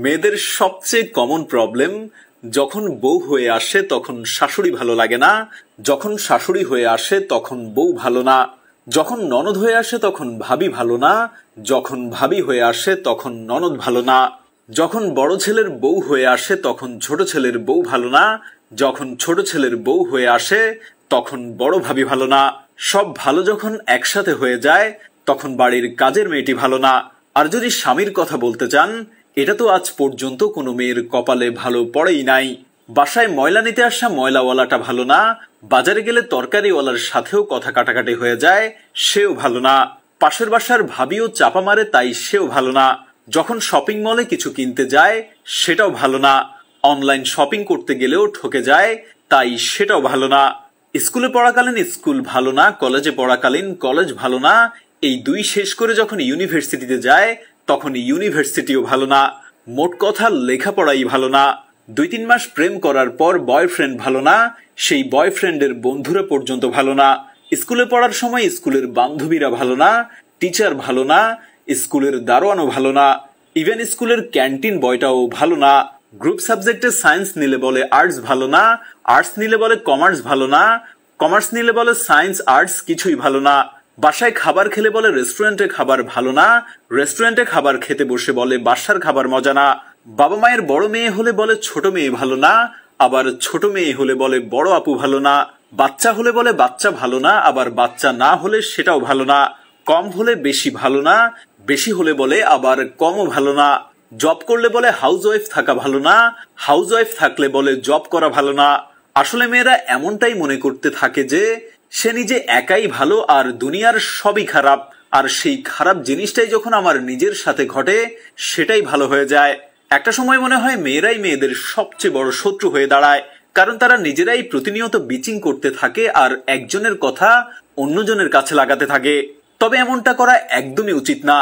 মেয়েদের সবচেয়ে common problem, যখন বউ হয়ে আসে তখন শাশুড়ি ভালো লাগে না, যখন শাশুড়ি হয়ে আসে তখন বউ ভালো না, যখন ননদ হয়ে আসে তখন ভাবি ভালো না, যখন ভাবি হয়ে আসে তখন ননদ ভালো না, যখন বড় ছেলের বউ হয়ে আসে তখন ছোট ছেলের বউ ভালো না, যখন ছোট ছেলের বউ হয়ে আসে তখন বড় ভাবি ভালো না। সব ভালো যখন একসাথে হয়ে যায় তখন বাড়ির কাজের মেয়েটি ভালো না। আর যদি স্বামীর কথা বলতে চান, এটা তো আজ পর্যন্ত কোনো মেয়ের কপালে ভালো পড়েই নাই। বাসায় ময়লা নিতে আসা ময়লাওয়ালাটা ভালো না, বাজারে গেলে তরকারিওয়ালার সাথেও কথা কাটাকাটি হয়ে যায়, সেও ভালো না। পাশের বাসার ভাবিও চাপা মারে, তাই সেও ভালো না। যখন শপিং মলে কিছু কিনতে যায় সেটাও ভালো না। অনলাইন শপিং করতে গেলেও ঠকে যায়, তাই সেটাও ভালো না। স্কুলে পড়াকালীন স্কুল ভালো না, কলেজে পড়াকালীন কলেজ ভালো না, এই দুই শেষ করে যখন ইউনিভার্সিটিতে যায় তখন ইউনিভার্সিটিও ভালো না। মোট কথা লেখাপড়াই ভালো না। 2-3 মাস প্রেম করার পর বয়ফ্রেন্ড ভালো না, সেই বয়ফ্রেন্ডের বন্ধুরা পর্যন্ত ভালো না। স্কুলে পড়ার সময় স্কুলের বান্ধবীরা ভালো না, টিচার ভালো না, স্কুলের দারোয়ানও ভালো না, ইভেন স্কুলের ক্যান্টিন বয়টাও ভালো না। গ্রুপ সাবজেক্টে সায়েন্স নিলে বলে আর্টস ভালো না, আর্টস নিলে বলে কমার্স ভালো না, কমার্স নিলে বলে সায়েন্স আর্টস কিছুই ভালো না। বাসায় খাবার খেলে বলে রেস্টুরেন্টে খাবার ভালো না, রেস্টুরেন্টে খাবার খেতে বসে বলে বাসার খাবার মজা না। বাবা মায়ের বড় মেয়ে হলে বলে ছোট মেয়ে ভালো না, আবার ছোট মেয়ে হলে বলে বড় আপু ভালো না। বাচ্চা হলে বলে বাচ্চা ভালো না, আবার বাচ্চা না হলে সেটাও ভালো না। কম হলে বেশি ভালো না, বেশি হলে বলে আবার কমও ভালো না। জব করলে বলে হাউস ওয়াইফ থাকা ভালো না, হাউস ওয়াইফ থাকলে বলে জব করা ভালো না। আসলে মেয়েরা এমনটাই মনে করতে থাকে যে সে নিজে একাই ভালো আর দুনিয়ার সবই খারাপ, আর সেই খারাপ জিনিসটাই যখন আমার নিজের সাথে ঘটে সেটাই ভালো হয়ে যায়। একটা সময় মনে হয় মেয়েরাই মেয়েদের সবচেয়ে বড় শত্রু হয়ে দাঁড়ায়, কারণ তারা নিজেরাই প্রতিনিয়ত বিচিং করতে থাকে আর একজনের কথা অন্যজনের কাছে লাগাতে থাকে। তবে এমনটা করা একদমই উচিত না।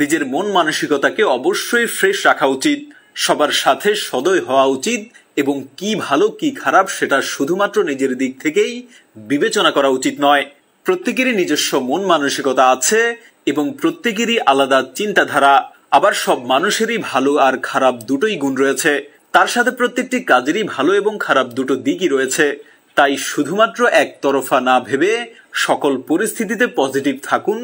নিজের মন মানসিকতাকে অবশ্যই ফ্রেশ রাখা উচিত, সবার সাথে সদয় হওয়া উচিত, এবং কি ভালো কি খারাপ সেটা শুধুমাত্র নিজের দিক থেকেই বিবেচনা করা উচিত নয়। প্রত্যেকেরই নিজস্ব মন মানসিকতা আছে এবং প্রত্যেকেরই আলাদা চিন্তাধারা। আবার সব মানুষেরই ভালো আর খারাপ দুটোই গুণ রয়েছে, তার সাথে প্রত্যেকটি কাজেরই ভালো এবং খারাপ দুটো দিকই রয়েছে। তাই শুধুমাত্র একতরফা না ভেবে সকল পরিস্থিতিতে পজিটিভ থাকুন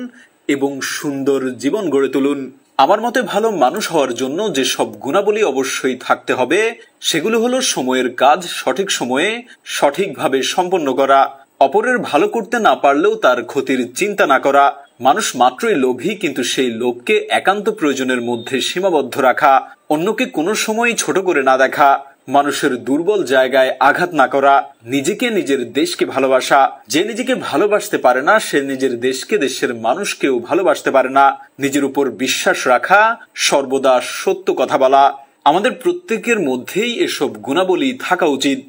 এবং সুন্দর জীবন গড়ে তুলুন। আমার মতে ভালো মানুষ হওয়ার জন্য যে সব গুণাবলী অবশ্যই থাকতে হবে সেগুলো হলো সময়ের কাজ সঠিক সময়ে সঠিকভাবে সম্পন্ন করা, অপরের ভালো করতে না পারলেও তার ক্ষতির চিন্তা না করা, মানুষ মাত্রই লোভী কিন্তু সেই লোভকে একান্ত প্রয়োজনের মধ্যে সীমাবদ্ধ রাখা, অন্যকে কোনো সময়ই ছোট করে না দেখা, মানুষের দুর্বল জায়গায় আঘাত না করা, নিজেকে নিজের দেশকে ভালোবাসা। যে নিজেকে ভালোবাসতে পারে না সে নিজের দেশকে দেশের মানুষকেও ভালোবাসতে পারে না। নিজের উপর বিশ্বাস রাখা, সর্বদা সত্য কথা বলা, আমাদের প্রত্যেকের মধ্যেই এসব গুণাবলী থাকা উচিত।